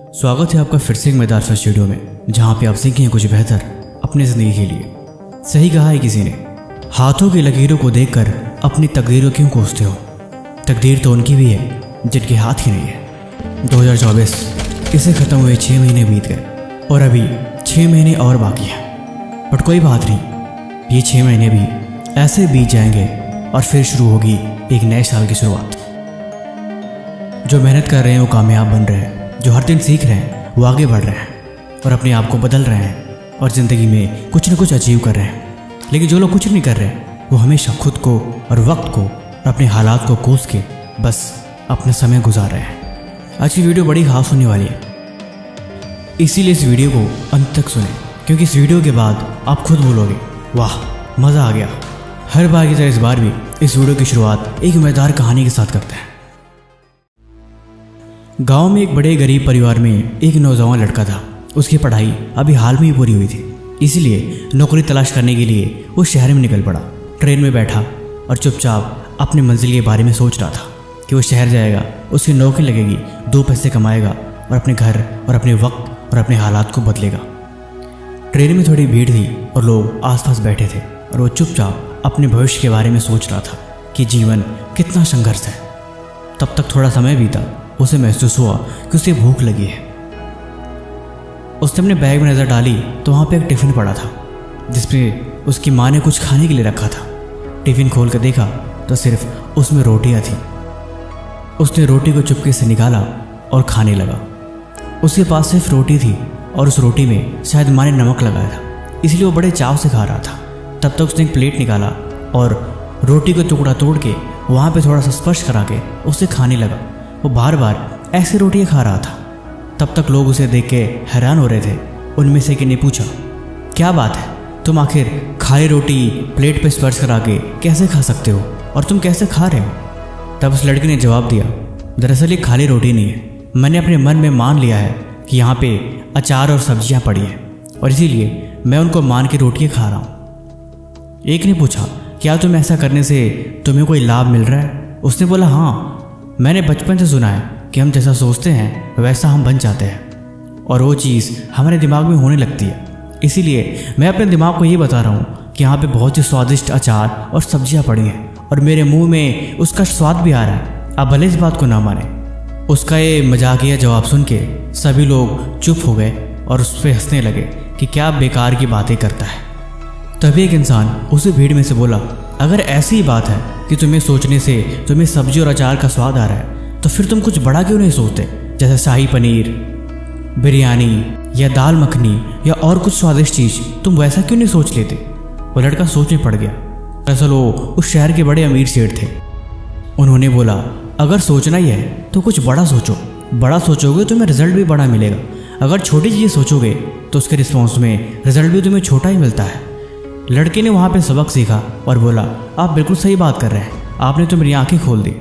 स्वागत है आपका फिर से एक मजेदार सा स्टूडियो में, जहाँ पे आप सीखें कुछ बेहतर अपनी ज़िंदगी के लिए। सही कहा है किसी ने, हाथों की लकीरों को देखकर अपनी तकदीरों क्यों कोसते हो। तकदीर तो उनकी भी है जिनके हाथ ही नहीं है। 2024 इसे ख़त्म हुए 6 महीने बीत गए और अभी 6 महीने और बाकी हैं। बट कोई बात नहीं, ये 6 महीने भी ऐसे बीत जाएंगे और फिर शुरू होगी एक नए साल की शुरुआत। जो मेहनत कर रहे हैं वो कामयाब बन रहे हैं, जो हर दिन सीख रहे हैं वो आगे बढ़ रहे हैं और अपने आप को बदल रहे हैं और ज़िंदगी में कुछ न कुछ अचीव कर रहे हैं। लेकिन जो लोग कुछ नहीं कर रहे वो हमेशा खुद को और वक्त को और अपने हालात को कोस के बस अपना समय गुजार रहे हैं। आज की वीडियो बड़ी खास होने वाली है, इसीलिए इस वीडियो को अंत तक सुने, क्योंकि इस वीडियो के बाद आप खुद बोलोगे वाह मज़ा आ गया। हर बार की तरह इस बार भी इस वीडियो की शुरुआत एक मज़ेदार कहानी के साथ करते हैं। गांव में एक बड़े गरीब परिवार में एक नौजवान लड़का था। उसकी पढ़ाई अभी हाल में ही पूरी हुई थी, इसलिए नौकरी तलाश करने के लिए वो शहर में निकल पड़ा। ट्रेन में बैठा और चुपचाप अपनी मंजिल के बारे में सोच रहा था कि वो शहर जाएगा, उसकी नौकरी लगेगी, 2 पैसे कमाएगा और अपने घर और अपने वक्त और अपने हालात को बदलेगा। ट्रेन में थोड़ी भीड़ थी और लोग आसपास बैठे थे और वो चुपचाप अपने भविष्य के बारे में सोच रहा था कि जीवन कितना संघर्ष है। तब तक थोड़ा समय बीता, उसे महसूस हुआ कि उसे भूख लगी है। उसने अपने बैग में नज़र डाली तो वहाँ पे एक टिफ़िन पड़ा था जिसमें उसकी माँ ने कुछ खाने के लिए रखा था। टिफ़िन खोल कर देखा तो सिर्फ उसमें रोटियाँ थीं। उसने रोटी को चुपके से निकाला और खाने लगा। उसके पास सिर्फ रोटी थी और उस रोटी में शायद माँ ने नमक लगाया था, इसलिए वो बड़े चाव से खा रहा था। तब तक उसने एक प्लेट निकाला और रोटी को टुकड़ा तोड़ के वहाँ पे थोड़ा सा स्पर्श करा के उसे खाने लगा। वो बार बार ऐसे रोटियाँ खा रहा था। तब तक लोग उसे देख के हैरान हो रहे थे। उनमें से किसी ने पूछा, क्या बात है, तुम आखिर खाली रोटी प्लेट पे स्पर्श करा के कैसे खा सकते हो और तुम कैसे खा रहे हो? तब उस लड़के ने जवाब दिया, दरअसल ये खाली रोटी नहीं है, मैंने अपने मन में मान लिया है कि यहाँ पे अचार और सब्जियाँ पड़ी हैं और इसीलिए मैं उनको मान के रोटियाँ खा रहा हूँ। एक ने पूछा, क्या तुम ऐसा करने से तुम्हें कोई लाभ मिल रहा है? उसने बोला, हाँ, मैंने बचपन से सुना है कि हम जैसा सोचते हैं वैसा हम बन जाते हैं और वो चीज़ हमारे दिमाग में होने लगती है। इसीलिए मैं अपने दिमाग को ये बता रहा हूँ कि यहाँ पे बहुत ही स्वादिष्ट अचार और सब्जियाँ पड़ी हैं और मेरे मुंह में उसका स्वाद भी आ रहा है। आप भले इस बात को ना माने। उसका ये मजाकिया जवाब सुन के सभी लोग चुप हो गए और उस पर हंसने लगे कि क्या बेकार की बातें करता है। तभी एक इंसान उसी भीड़ में से बोला, अगर ऐसी ही बात है कि तुम्हें सोचने से तुम्हें सब्जी और अचार का स्वाद आ रहा है तो फिर तुम कुछ बड़ा क्यों नहीं सोचते, जैसे शाही पनीर, बिरयानी या दाल मखनी या और कुछ स्वादिष्ट चीज़ तुम वैसा क्यों नहीं सोच लेते? वो लड़का सोच में पड़ गया। दरअसल वो उस शहर के बड़े अमीर सेठ थे। उन्होंने बोला, अगर सोचना ही है तो कुछ बड़ा सोचो, बड़ा सोचोगे तो तुम्हें रिजल्ट भी बड़ा मिलेगा। अगर छोटी चीज़ें सोचोगे तो उसके रिस्पॉन्स में रिजल्ट भी तुम्हें छोटा ही मिलता है। लड़के ने वहाँ पे सबक सीखा और बोला, आप बिल्कुल सही बात कर रहे हैं, आपने तो मेरी आंखें खोल दी।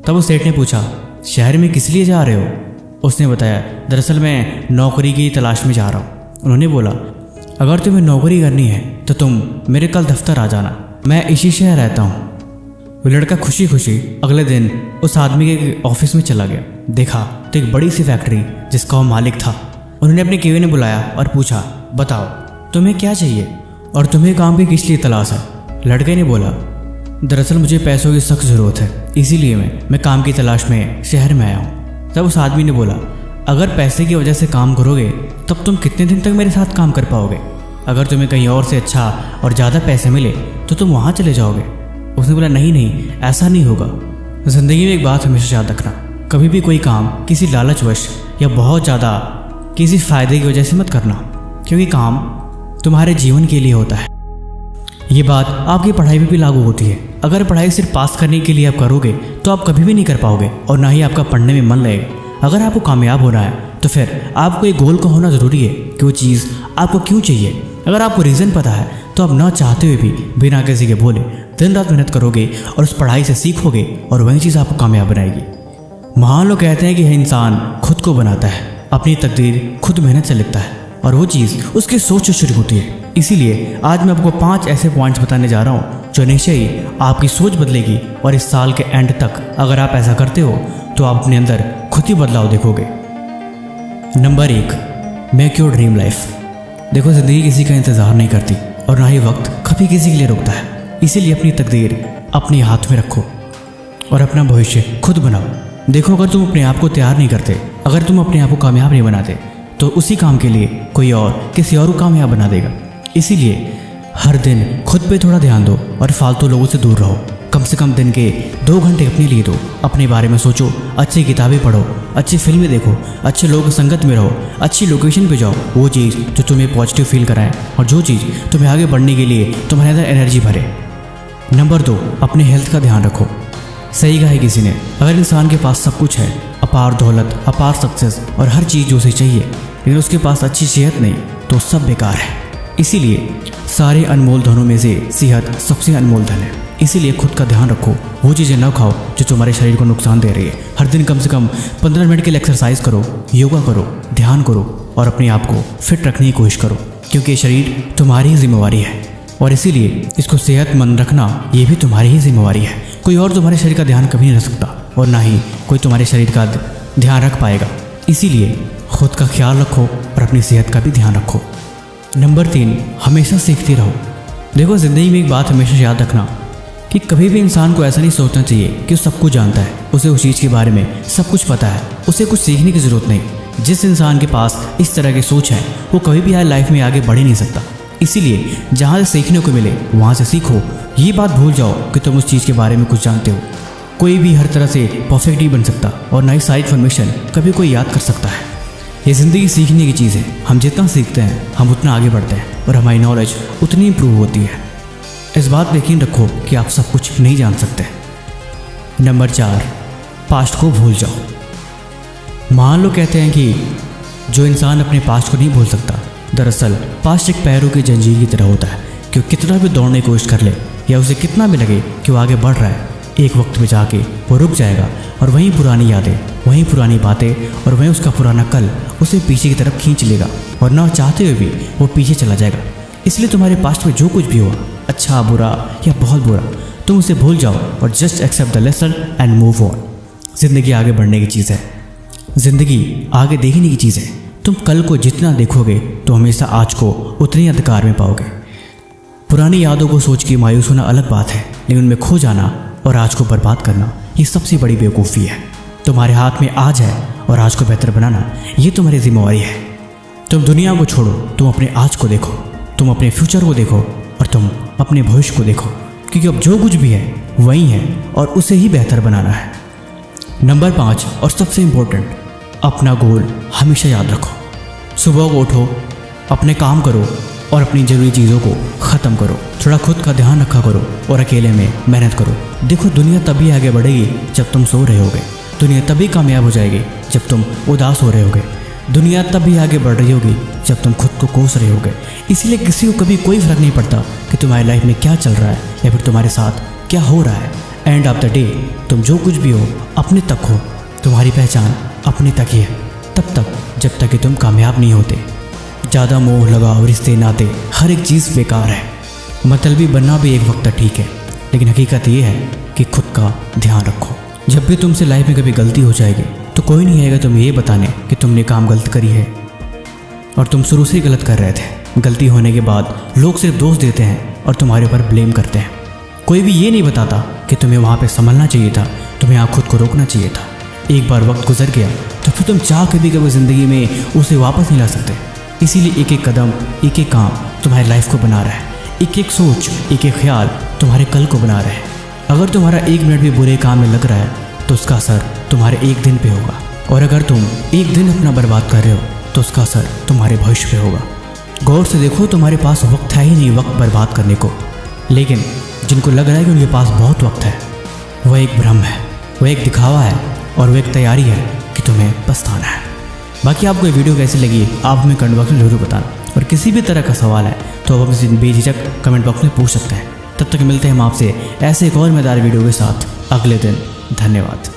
तब उस सेठ ने पूछा, शहर में किस लिए जा रहे हो? उसने बताया, दरअसल मैं नौकरी की तलाश में जा रहा हूँ। उन्होंने बोला, अगर तुम्हें नौकरी करनी है तो तुम मेरे कल दफ्तर आ जाना, मैं इसी शहर रहता हूँ। वो लड़का खुशी खुशी अगले दिन उस आदमी के ऑफिस में चला गया। देखा तो एक बड़ी सी फैक्ट्री जिसका वो मालिक था। उन्होंने अपने केबिन में बुलाया और पूछा, बताओ तुम्हें क्या चाहिए और तुम्हें काम की किस लिए तलाश है? लड़के ने बोला, दरअसल मुझे पैसों की सख्त ज़रूरत है, इसीलिए मैं काम की तलाश में शहर में आया हूँ। तब उस आदमी ने बोला, अगर पैसे की वजह से काम करोगे तब तुम कितने दिन तक मेरे साथ काम कर पाओगे? अगर तुम्हें कहीं और से अच्छा और ज़्यादा पैसे मिले तो तुम वहाँ चले जाओगे। उसने बोला, नहीं, ऐसा नहीं होगा। ज़िंदगी में एक बात हमेशा याद रखना, कभी भी कोई काम किसी लालचवश या बहुत ज़्यादा किसी फ़ायदे की वजह से मत करना, क्योंकि काम तुम्हारे जीवन के लिए होता है। ये बात आपकी पढ़ाई में भी लागू होती है। अगर पढ़ाई सिर्फ पास करने के लिए आप करोगे तो आप कभी भी नहीं कर पाओगे और ना ही आपका पढ़ने में मन लगेगा। अगर आपको कामयाब होना है तो फिर आपको एक गोल का होना ज़रूरी है कि वो चीज़ आपको क्यों चाहिए। अगर आपको रीज़न पता है तो आप ना चाहते हुए भी बिना किसी के बोले दिन रात मेहनत करोगे और उस पढ़ाई से सीखोगे और वही चीज़ आपको कामयाब बनाएगी। महान लोग कहते हैं कि यह इंसान खुद को बनाता है, अपनी तकदीर खुद मेहनत से लिखता है और वो चीज़ उसकी सोच से शुरू होती है। इसीलिए आज मैं आपको 5 ऐसे पॉइंट्स बताने जा रहा हूँ जो निश्चय ही आपकी सोच बदलेगी और इस साल के एंड तक अगर आप ऐसा करते हो तो आप अपने अंदर खुद ही बदलाव देखोगे। Number 1, make your dream life. देखो, ज़िंदगी किसी का इंतज़ार नहीं करती और ना ही वक्त कभी किसी के लिए रुकता है। इसीलिए अपनी तकदीर अपने हाथ में रखो और अपना भविष्य खुद बनाओ। देखो, अगर तुम अपने आप को तैयार नहीं करते, अगर तुम अपने आप को कामयाब नहीं बनाते, तो उसी काम के लिए कोई और किसी और को कामयाब बना देगा। इसीलिए हर दिन खुद पे थोड़ा ध्यान दो और फालतू लोगों से दूर रहो। कम से कम दिन के 2 घंटे अपने लिए दो। अपने बारे में सोचो, अच्छी किताबें पढ़ो, अच्छी फिल्में देखो, अच्छे लोगों की संगत में रहो, अच्छी लोकेशन पे जाओ, वो चीज़ जो तुम्हें पॉजिटिव फील कराए और जो चीज़ तुम्हें आगे बढ़ने के लिए तुम्हारे अंदर एनर्जी भरे। नंबर 2, अपने हेल्थ का ध्यान रखो। सही कहा है किसी ने, अगर इंसान के पास सब कुछ है, अपार दौलत, अपार सक्सेस और हर चीज़ जो उसे चाहिए, लेकिन उसके पास अच्छी सेहत नहीं, तो सब बेकार है। इसीलिए सारे अनमोल धनों में से सेहत सबसे अनमोल धन है। इसीलिए खुद का ध्यान रखो, वो चीज़ें न खाओ जो तुम्हारे शरीर को नुकसान दे रही है। हर दिन कम से कम 15 मिनट के लिए एक्सरसाइज करो, योगा करो, ध्यान करो और अपने आप को फिट रखने की कोशिश करो, क्योंकि ये शरीर तुम्हारी ही जिम्मेवारी है और इसीलिए इसको सेहतमंद रखना ये भी तुम्हारी ही जिम्मेवारी है। कोई और तुम्हारे शरीर का ध्यान कभी नहीं रख सकता और ना ही कोई तुम्हारे शरीर का ध्यान रख पाएगा। इसीलिए खुद का ख्याल रखो और अपनी सेहत का भी ध्यान रखो। नंबर 3, हमेशा सीखते रहो। देखो, ज़िंदगी में एक बात हमेशा याद रखना कि कभी भी इंसान को ऐसा नहीं सोचना चाहिए कि वो सब कुछ जानता है, उसे उस चीज़ के बारे में सब कुछ पता है, उसे कुछ सीखने की ज़रूरत नहीं। जिस इंसान के पास इस तरह की सोच है वो कभी भी लाइफ में आगे बढ़ ही नहीं सकता। इसीलिए जहाँ से सीखने को मिले वहाँ से सीखो। ये बात भूल जाओ कि तुम उस चीज़ के बारे में कुछ जानते हो। कोई भी हर तरह से परफेक्ट नहीं बन सकता और ना ही सारी इन्फॉर्मेशन कभी कोई याद कर सकता है। ये ज़िंदगी सीखने की चीज़ है। हम जितना सीखते हैं हम उतना आगे बढ़ते हैं और हमारी नॉलेज उतनी इम्प्रूव होती है। इस बात पर यकीन रखो कि आप सब कुछ नहीं जान सकते। नंबर 4, पास्ट को भूल जाओ। मान लो कहते हैं कि जो इंसान अपने पास्ट को नहीं भूल सकता, दरअसल पास्ट एक पैरों की जंजीर की तरह होता है कि वो कितना भी दौड़ने की कोशिश कर ले या उसे कितना भी लगे कि वो आगे बढ़ रहा है, एक वक्त में जाके वो रुक जाएगा और वहीं पुरानी यादें, वहीं पुरानी बातें और वहीं उसका पुराना कल उसे पीछे की तरफ खींच लेगा और ना चाहते हुए भी वो पीछे चला जाएगा। इसलिए तुम्हारे पास्ट में जो कुछ भी हुआ, अच्छा, बुरा या बहुत बुरा, तुम उसे भूल जाओ और just accept the lesson and move on. ज़िंदगी आगे बढ़ने की चीज़ है, ज़िंदगी आगे देखने की चीज़ है। तुम कल को जितना देखोगे तो हमेशा आज को उतनी अंधकार में पाओगे। पुरानी यादों को सोच के मायूस होना अलग बात है, लेकिन उनमें खो जाना और आज को बर्बाद करना ये सबसे बड़ी बेवकूफ़ी है। तुम्हारे हाथ में आज है और आज को बेहतर बनाना ये तुम्हारी जिम्मेवारी है। तुम दुनिया को छोड़ो, तुम अपने आज को देखो, तुम अपने फ्यूचर को देखो और तुम अपने भविष्य को देखो, क्योंकि अब जो कुछ भी है वही है और उसे ही बेहतर बनाना है। नंबर 5 और सबसे इम्पोर्टेंट, अपना गोल हमेशा याद रखो। सुबह को उठो, अपने काम करो और अपनी ज़रूरी चीज़ों को ख़त्म करो। थोड़ा खुद का ध्यान रखा करो और अकेले में मेहनत करो। देखो, दुनिया तभी आगे बढ़ेगी जब तुम सो रहे होगे। दुनिया तभी कामयाब हो जाएगी जब तुम उदास हो रहे होगे। दुनिया तभी आगे बढ़ रही होगी जब तुम खुद को कोस रहे होगे। इसीलिए किसी को कभी कोई फ़र्क नहीं पड़ता कि तुम्हारी लाइफ में क्या चल रहा है या फिर तुम्हारे साथ क्या हो रहा है। एंड ऑफ द डे तुम जो कुछ भी हो अपने तक हो। तुम्हारी पहचान अपने तक ही है, तब तक जब तक कि तुम कामयाब नहीं होते। ज़्यादा मोह लगाव, रिश्ते नाते, हर एक चीज़ बेकार है। मतलबी बनना भी एक वक्त तक ठीक है, लेकिन हकीकत ये है कि खुद का ध्यान रखो। जब भी तुमसे लाइफ में कभी गलती हो जाएगी तो कोई नहीं आएगा तुम्हें ये बताने कि तुमने काम गलत करी है और तुम शुरू से ही गलत कर रहे थे। गलती होने के बाद लोग सिर्फ दोष देते हैं और तुम्हारे ऊपर ब्लेम करते हैं। कोई भी ये नहीं बताता कि तुम्हें वहाँ पे संभलना चाहिए था, तुम्हें यहाँ खुद को रोकना चाहिए था। एक बार वक्त गुजर गया तो फिर तुम चाह कभी कभी ज़िंदगी में उसे वापस नहीं ला सकते। इसीलिए एक एक कदम, एक एक काम तुम्हारी लाइफ को बना रहा है। एक एक सोच, एक एक ख्याल तुम्हारे कल को बना रहे हैं। अगर तुम्हारा 1 मिनट भी बुरे काम में लग रहा है तो उसका असर तुम्हारे 1 दिन पे होगा, और अगर तुम 1 दिन अपना बर्बाद कर रहे हो तो उसका असर तुम्हारे भविष्य पे होगा। गौर से देखो, तुम्हारे पास वक्त है ही नहीं वक्त बर्बाद करने को, लेकिन जिनको लग रहा है कि उनके पास बहुत वक्त है, वह एक भ्रम है, वह एक दिखावा है और वह एक तैयारी है कि तुम्हें पछताना है। बाकी आपको ये वीडियो कैसी लगी आप हमें कमेंट बॉक्स में जरूर बताना, और किसी भी तरह का सवाल है तो आप हमसे बेझिझक कमेंट बॉक्स में पूछ सकते हैं। तब तक मिलते हैं हम आपसे ऐसे एक और मज़ेदार वीडियो के साथ अगले दिन। धन्यवाद।